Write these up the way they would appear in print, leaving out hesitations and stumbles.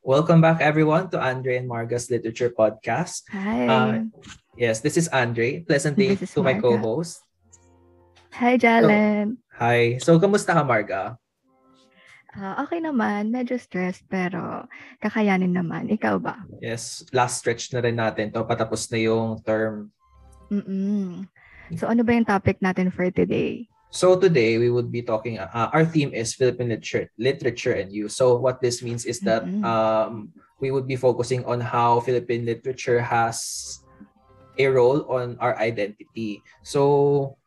Welcome back, everyone, to Andre and Marga's Literature Podcast. Hi, Yes, this is Andre. Pleasant this day is to my Marga. co-host. Hi, So, Jalen. hi. So, kamusta ka, Marga? Okay naman, medyo stressed pero kakayanin naman. Ikaw ba? Yes, last stretch na rin natin to. Patapos na yung term. Mm-mm. So ano ba yung topic natin for today? So, today we would be talking, our theme is Philippine literature and use. So, what this means is that Mm-mm. we would be focusing on how Philippine literature has a role on our identity. So,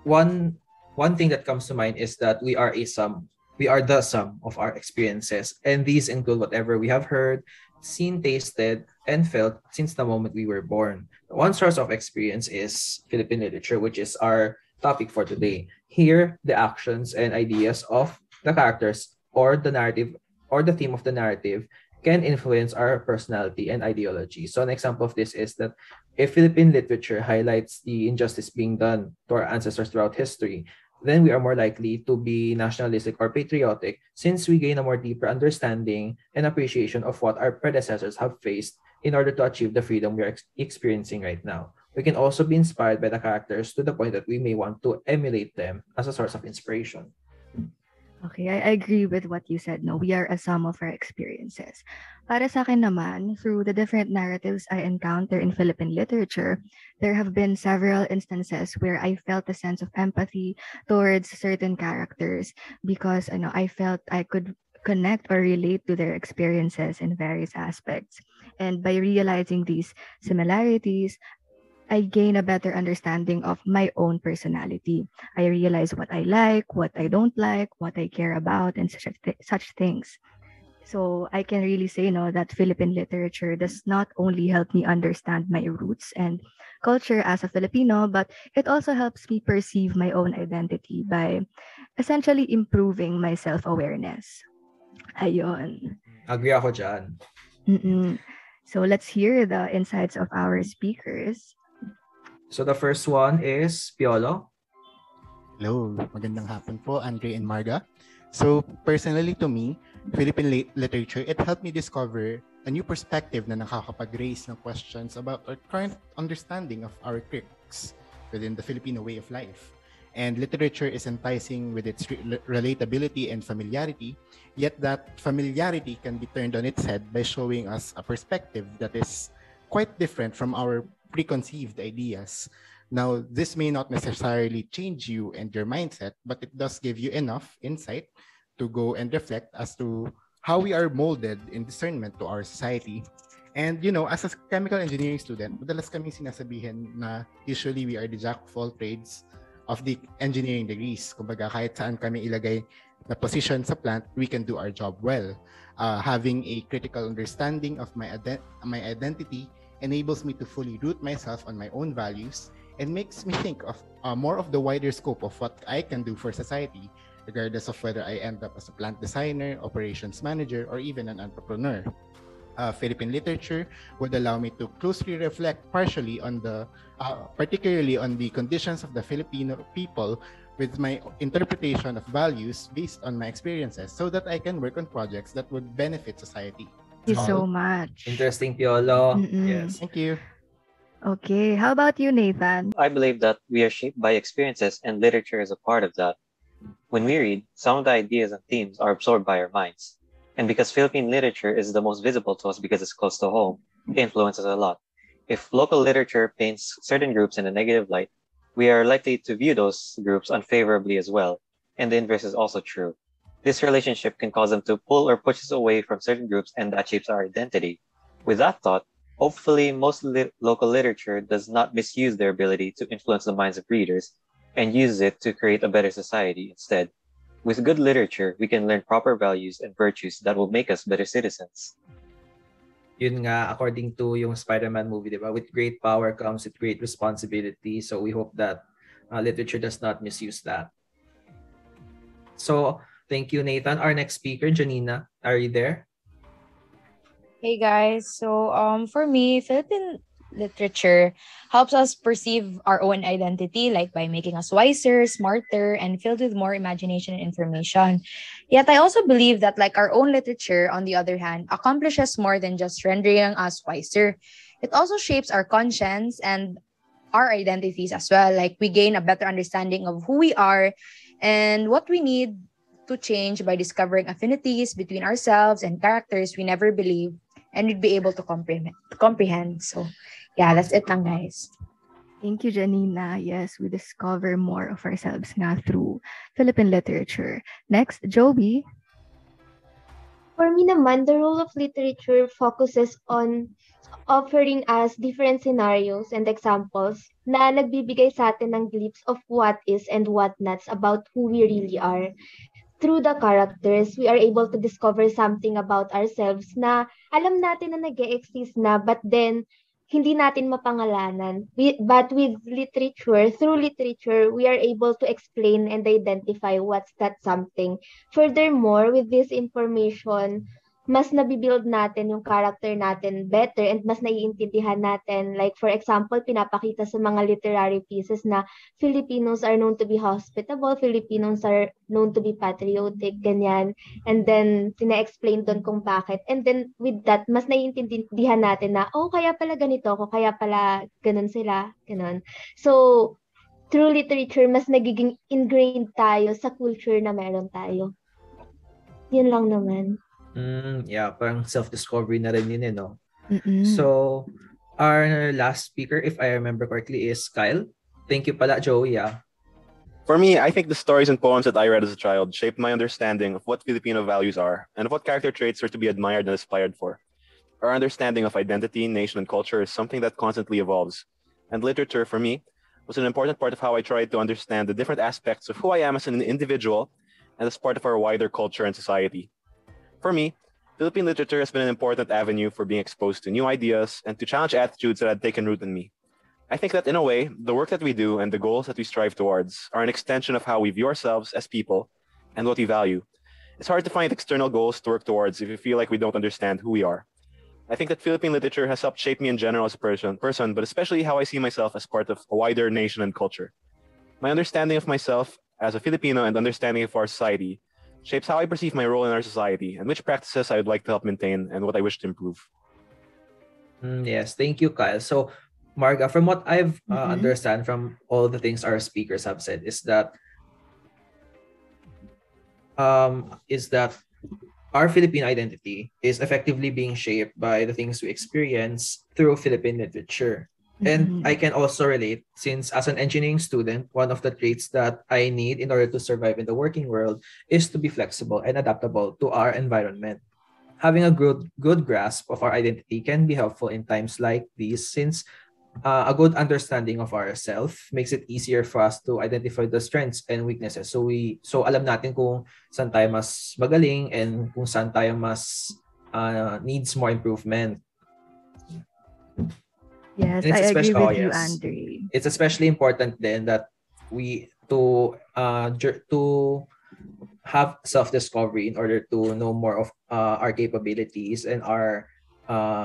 one one thing that comes to mind is that we are the sum of our experiences, and these include whatever we have heard, seen, tasted, and felt since the moment we were born. One source of experience is Philippine literature, which is our topic for today. Here, the actions and ideas of the characters or the narrative or the theme of the narrative can influence our personality and ideology. So an example of this is that if Philippine literature highlights the injustice being done to our ancestors throughout history, then we are more likely to be nationalistic or patriotic since we gain a more deeper understanding and appreciation of what our predecessors have faced in order to achieve the freedom we are experiencing right now. We can also be inspired by the characters to the point that we may want to emulate them as a source of inspiration. Okay, I agree with what you said. No, we are a sum of our experiences. Para sa akin naman, through the different narratives I encounter in Philippine literature, there have been several instances where I felt a sense of empathy towards certain characters because I felt I could connect or relate to their experiences in various aspects. And by realizing these similarities, I gain a better understanding of my own personality. I realize what I like, what I don't like, what I care about, and such things. So I can really say, that Philippine literature does not only help me understand my roots and culture as a Filipino, but it also helps me perceive my own identity by essentially improving my self-awareness. Ayon. Agree ako dyan. Mm-mm. So let's hear the insights of our speakers. So the first one is Piolo. Hello, magandang hapon po, Andre and Marga. So, personally to me, Philippine literature, it helped me discover a new perspective na nakakapag-raise ng questions about our current understanding of our critics within the Filipino way of life. And literature is enticing with its relatability and familiarity, yet that familiarity can be turned on its head by showing us a perspective that is quite different from our preconceived ideas. Now, this may not necessarily change you and your mindset, but it does give you enough insight to go and reflect as to how we are molded in discernment to our society. And, as a chemical engineering student, madalas kaming sinasabihin na usually we are the jack of all trades of the engineering degrees. Kumbaga, kahit saan kami ilagay na position sa plant, we can do our job well. Having a critical understanding of my identity enables me to fully root myself on my own values and makes me think of more of the wider scope of what I can do for society, regardless of whether I end up as a plant designer, operations manager, or even an entrepreneur. Philippine literature would allow me to closely reflect partially on particularly on the conditions of the Filipino people with my interpretation of values based on my experiences so that I can work on projects that would benefit society. Thank you so much. Interesting, Piolo. Mm-mm. Yes. Thank you. Okay, how about you, Nathan? I believe that we are shaped by experiences and literature is a part of that. When we read, some of the ideas and themes are absorbed by our minds. And because Philippine literature is the most visible to us because it's close to home, it influences a lot. If local literature paints certain groups in a negative light, we are likely to view those groups unfavorably as well. And the inverse is also true. This relationship can cause them to pull or push us away from certain groups, and that shapes our identity. With that thought, hopefully most local literature does not misuse their ability to influence the minds of readers and uses it to create a better society instead. With good literature, we can learn proper values and virtues that will make us better citizens. Yun nga, according to yung Spider-Man movie, di ba? With great power comes with great responsibility. So we hope that literature does not misuse that. So thank you, Nathan. Our next speaker, Janina, are you there? Hey guys, so for me, Philippine literature helps us perceive our own identity, like by making us wiser, smarter, and filled with more imagination and information. Yet I also believe that like our own literature, on the other hand, accomplishes more than just rendering us wiser. It also shapes our conscience and our identities as well. Like we gain a better understanding of who we are and what we need to change by discovering affinities between ourselves and characters we never believed and we'd be able to comprehend. So yeah, that's it lang, guys. Thank you, Janina. Yes, we discover more of ourselves nga through Philippine literature. Next, Joby. For me naman, the role of literature focuses on offering us different scenarios and examples na nagbibigay sa atin ng glimpse of what is and what nots about who we really are. Through the characters, we are able to discover something about ourselves na alam natin na nag-exist na, but then hindi natin mapangalanan. But with literature, through literature, we are able to explain and identify what's that something. Furthermore, with this information, mas nabibuild natin yung character natin better and mas naiintindihan natin. Like for example, pinapakita sa mga literary pieces na Filipinos are known to be hospitable, Filipinos are known to be patriotic, ganyan. And then, tina-explain doon kung bakit. And then, with that, mas naiintindihan natin na, oh, kaya pala ganito ako, kaya pala ganun sila, ganun. So, through literature, mas nagiging ingrained tayo sa culture na meron tayo. Yun lang naman. Yeah, parang self-discovery na rin yun, no? Mm-mm. So, our last speaker, if I remember correctly, is Kyle. Thank you pala, Joey. Yeah. For me, I think the stories and poems that I read as a child shaped my understanding of what Filipino values are and of what character traits are to be admired and aspired for. Our understanding of identity, nation, and culture is something that constantly evolves. And literature, for me, was an important part of how I tried to understand the different aspects of who I am as an individual and as part of our wider culture and society. For me, Philippine literature has been an important avenue for being exposed to new ideas and to challenge attitudes that had taken root in me. I think that in a way, the work that we do and the goals that we strive towards are an extension of how we view ourselves as people and what we value. It's hard to find external goals to work towards if we feel like we don't understand who we are. I think that Philippine literature has helped shape me in general as a person, but especially how I see myself as part of a wider nation and culture. My understanding of myself as a Filipino and understanding of our society shapes how I perceive my role in our society and which practices I would like to help maintain and what I wish to improve. Yes, thank you, Kyle. So, Marga, from what I've understand from all the things our speakers have said is that our Philippine identity is effectively being shaped by the things we experience through Philippine literature. And I can also relate since as an engineering student, one of the traits that I need in order to survive in the working world is to be flexible and adaptable to our environment. Having a good grasp of our identity can be helpful in times like these since a good understanding of ourselves makes it easier for us to identify the strengths and weaknesses. So alam natin kung saan tayo mas magaling and kung saan tayo mas needs more improvement. Yes, I agree with you, Andre. It's especially important then that we to have self-discovery in order to know more of our capabilities and our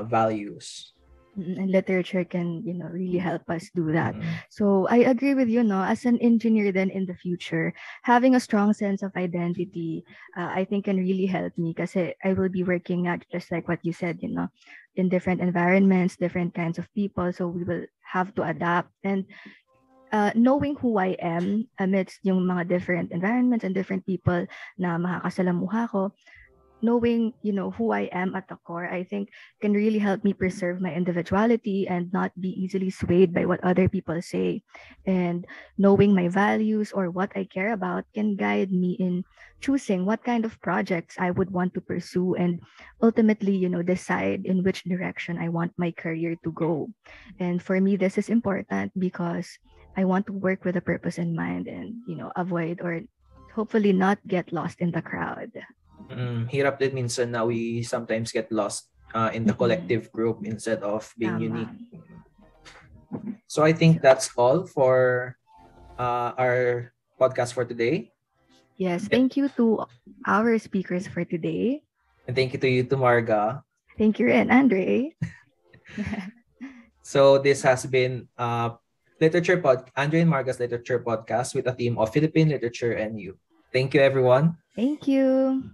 values. And literature can, really help us do that. So I agree with you, no? As an engineer then in the future, having a strong sense of identity, I think can really help me because I will be working at just like what you said, in different environments, different kinds of people. So we will have to adapt and knowing who I am amidst yung mga different environments and different people na makakasalamuha ko, knowing, who I am at the core, I think can really help me preserve my individuality and not be easily swayed by what other people say. And knowing my values or what I care about can guide me in choosing what kind of projects I would want to pursue and ultimately, decide in which direction I want my career to go. And for me, this is important because I want to work with a purpose in mind and, avoid or hopefully not get lost in the crowd. Hirap din minsan na we sometimes get lost in the collective group instead of being unique. So I think that's all for our podcast for today. Yes, thank you to our speakers for today. And thank you to Marga. Thank you, and Andre. So this has been Andre and Marga's Literature Podcast with a theme of Philippine literature and you. Thank you, everyone. Thank you.